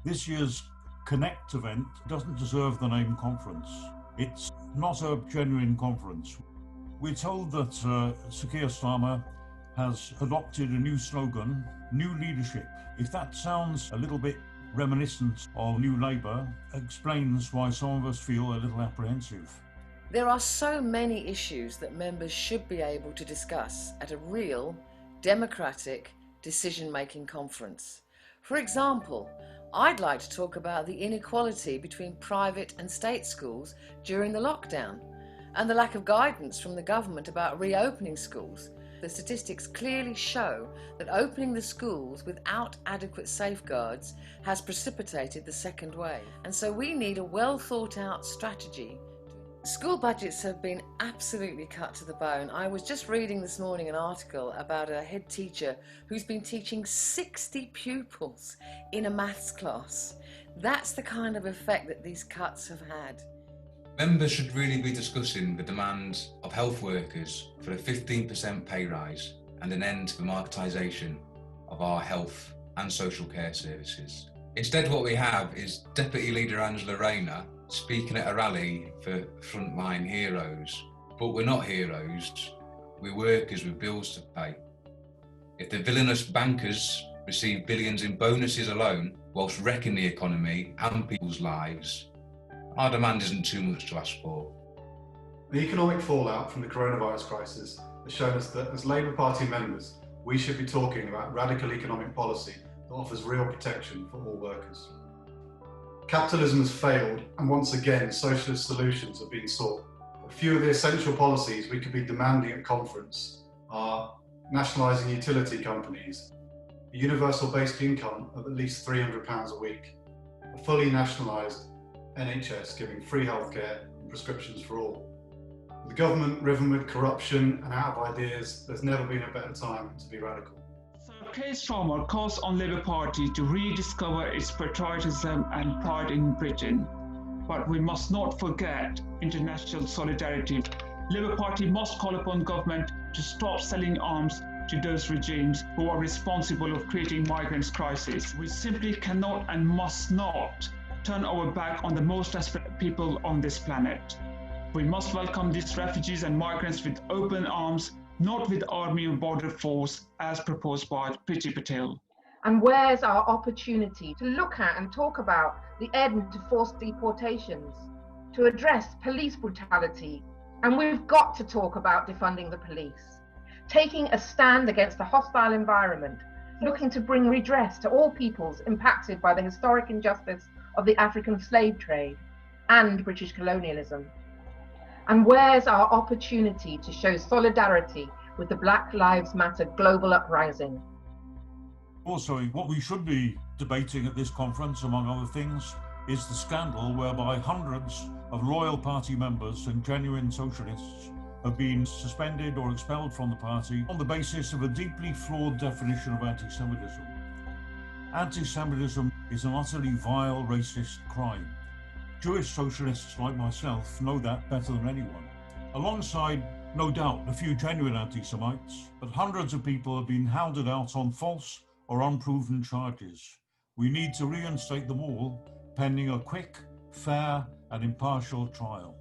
This year's Connect event doesn't deserve the name conference. It's not a genuine conference. We're told that Keir Starmer has adopted a new slogan, New Leadership. If that sounds a little bit reminiscent of New Labour, explains why some of us feel a little apprehensive. There are so many issues that members should be able to discuss at a real, democratic, decision-making conference. For example, I'd like to talk about the inequality between private and state schools during the lockdown and the lack of guidance from the government about reopening schools. The statistics clearly show that opening the schools without adequate safeguards has precipitated the second wave. And so we need a well thought out strategy. School budgets have been absolutely cut to the bone. I was just reading this morning an article about a head teacher who's been teaching 60 pupils in a maths class. That's the kind of effect that these cuts have had. Members should really be discussing the demand of health workers for a 15% pay rise and an end to the marketisation of our health and social care services. Instead, what we have is Deputy Leader Angela Rayner speaking at a rally for frontline heroes. But we're not heroes, we're workers with bills to pay. If the villainous bankers receive billions in bonuses alone, whilst wrecking the economy and people's lives, our demand isn't too much to ask for. The economic fallout from the coronavirus crisis has shown us that as Labour Party members, we should be talking about radical economic policy that offers real protection for all workers. Capitalism has failed, and once again, socialist solutions have been sought. A few of the essential policies we could be demanding at conference are nationalising utility companies, a universal basic income of at least £300 a week, a fully nationalised NHS giving free healthcare and prescriptions for all. With the government riven with corruption and out of ideas, there's never been a better time to be radical. Keir Starmer calls on Labour Party to rediscover its patriotism and pride in Britain. But we must not forget international solidarity. Labour Party must call upon government to stop selling arms to those regimes who are responsible of creating migrants' crisis. We simply cannot and must not turn our back on the most desperate people on this planet. We must welcome these refugees and migrants with open arms, not with army and border force as proposed by Priti Patel. And where's our opportunity to look at and talk about the end to forced deportations, to address police brutality? And we've got to talk about defunding the police, taking a stand against a hostile environment, looking to bring redress to all peoples impacted by the historic injustice of the African slave trade and British colonialism. And where's our opportunity to show solidarity with the Black Lives Matter global uprising? Also, what we should be debating at this conference, among other things, is the scandal whereby hundreds of loyal party members and genuine socialists have been suspended or expelled from the party on the basis of a deeply flawed definition of anti-Semitism. Anti-Semitism is an utterly vile, racist crime. Jewish socialists like myself know that better than anyone. Alongside, no doubt, a few genuine anti-Semites, but hundreds of people have been hounded out on false or unproven charges. We need to reinstate them all, pending a quick, fair and impartial trial.